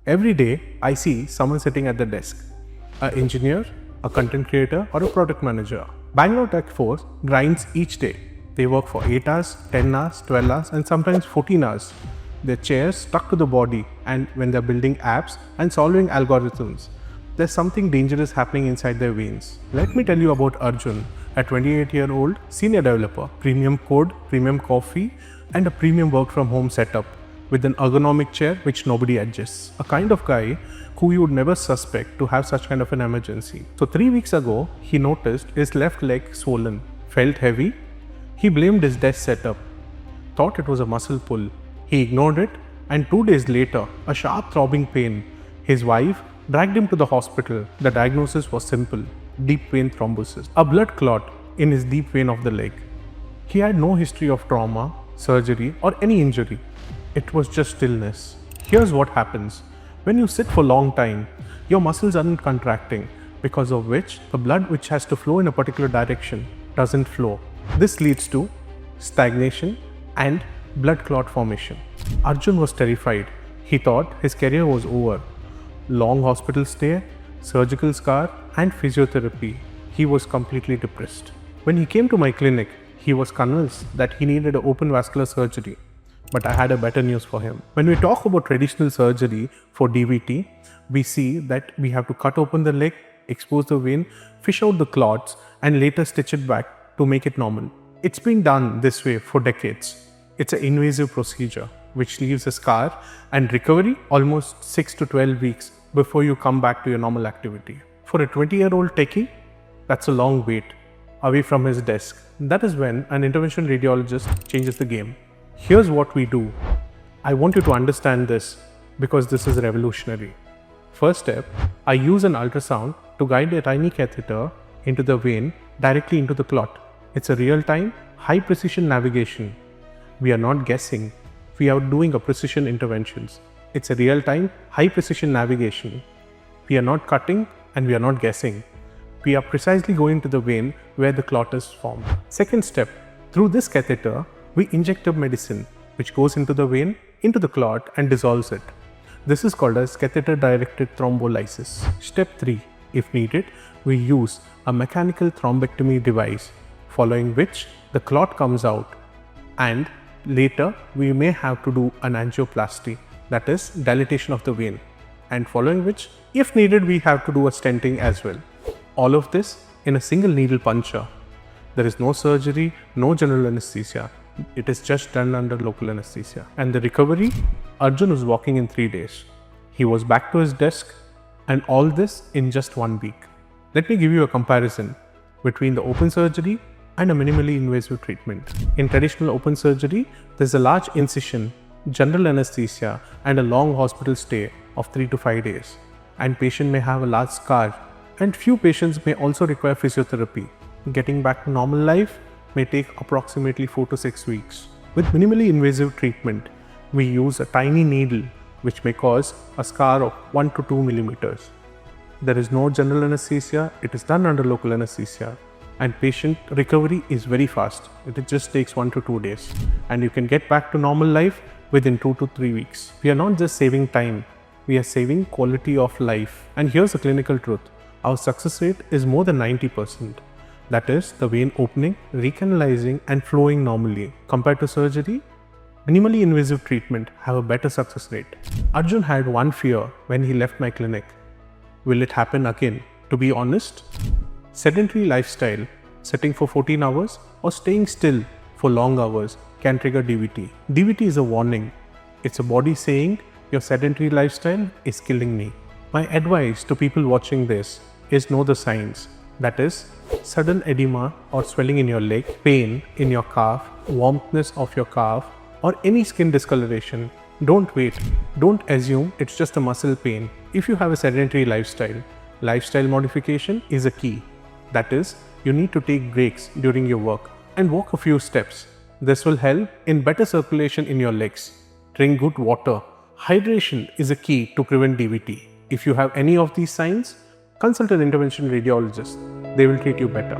Every day, I see someone sitting at the desk. An engineer, a content creator, or a product manager. Bangalore Tech Force grinds each day. They work for 8 hours, 10 hours, 12 hours, and sometimes 14 hours. Their chairs stuck to the body, and when they're building apps and solving algorithms, there's something dangerous happening inside their veins. Let me tell you about Arjun, a 28-year-old senior developer, premium code, premium coffee, and a premium work from home setup with an ergonomic chair which nobody adjusts. A kind of guy who you would never suspect to have such kind of an emergency. So 3 weeks ago, he noticed his left leg swollen, felt heavy. He blamed his desk setup, thought it was a muscle pull. He ignored it, and 2 days later, a sharp throbbing pain. His wife dragged him to the hospital. The diagnosis was simple: deep vein thrombosis, a blood clot in his deep vein of the leg. He had no history of trauma, surgery, or any injury. It was just stillness. Here's what happens. When you sit for a long time, your muscles aren't contracting, because of which the blood which has to flow in a particular direction doesn't flow. This leads to stagnation and blood clot formation. Arjun was terrified. He thought his career was over. Long hospital stay, surgical scar, and physiotherapy. He was completely depressed. When he came to my clinic, he was convinced that he needed an open vascular surgery. But I had a better news for him. When we talk about traditional surgery for DVT, we see that we have to cut open the leg, expose the vein, fish out the clots, and later stitch it back to make it normal. It's been done this way for decades. It's an invasive procedure which leaves a scar, and recovery almost 6 to 12 weeks before you come back to your normal activity. For a 20-year-old techie, that's a long wait away from his desk. That is when an interventional radiologist changes the game. Here's what we do. I want you to understand this because this is revolutionary. First step, I use an ultrasound to guide a tiny catheter into the vein directly into the clot. It's a real-time, high-precision navigation. We are not guessing. We are doing a precision interventions. It's a real-time, high-precision navigation. We are not cutting and we are not guessing. We are precisely going to the vein where the clot is formed. Second step, through this catheter, we inject a medicine which goes into the vein, into the clot, and dissolves it. This is called as catheter-directed thrombolysis. Step 3, if needed, we use a mechanical thrombectomy device, following which the clot comes out, and later we may have to do an angioplasty, that is dilatation of the vein, and following which, if needed, we have to do a stenting as well. All of this in a single needle puncture. There is no surgery, no general anesthesia. It is just done under local anesthesia. And the recovery, Arjun was walking in 3 days. He was back to his desk, and all this in just 1 week. Let me give you a comparison between the open surgery and a minimally invasive treatment. In traditional open surgery, there's a large incision, general anesthesia, and a long hospital stay of 3 to 5 days. And patient may have a large scar, and few patients may also require physiotherapy. Getting back to normal life may take approximately 4 to 6 weeks. With minimally invasive treatment, we use a tiny needle which may cause a scar of 1 to 2 millimeters. There is no general anesthesia, it is done under local anesthesia, and patient recovery is very fast. It just takes 1 to 2 days, and you can get back to normal life within 2 to 3 weeks. We are not just saving time, we are saving quality of life. And here's the clinical truth. Our success rate is more than 90%. That is, the vein opening, recanalizing, and flowing normally. Compared to surgery, minimally invasive treatment have a better success rate. Arjun had one fear when he left my clinic. Will it happen again? To be honest, sedentary lifestyle, sitting for 14 hours or staying still for long hours can trigger DVT. DVT is a warning. It's a body saying, your sedentary lifestyle is killing me. My advice to people watching this is know the signs. That is, sudden edema or swelling in your leg, pain in your calf, warmthness of your calf, or any skin discoloration. Don't wait. Don't assume it's just a muscle pain. If you have a sedentary lifestyle modification is a key. That is, you need to take breaks during your work and walk a few steps. This will help in better circulation in your legs. Drink good water. Hydration is a key to prevent DVT. If you have any of these signs, consult an interventional radiologist. They will treat you better.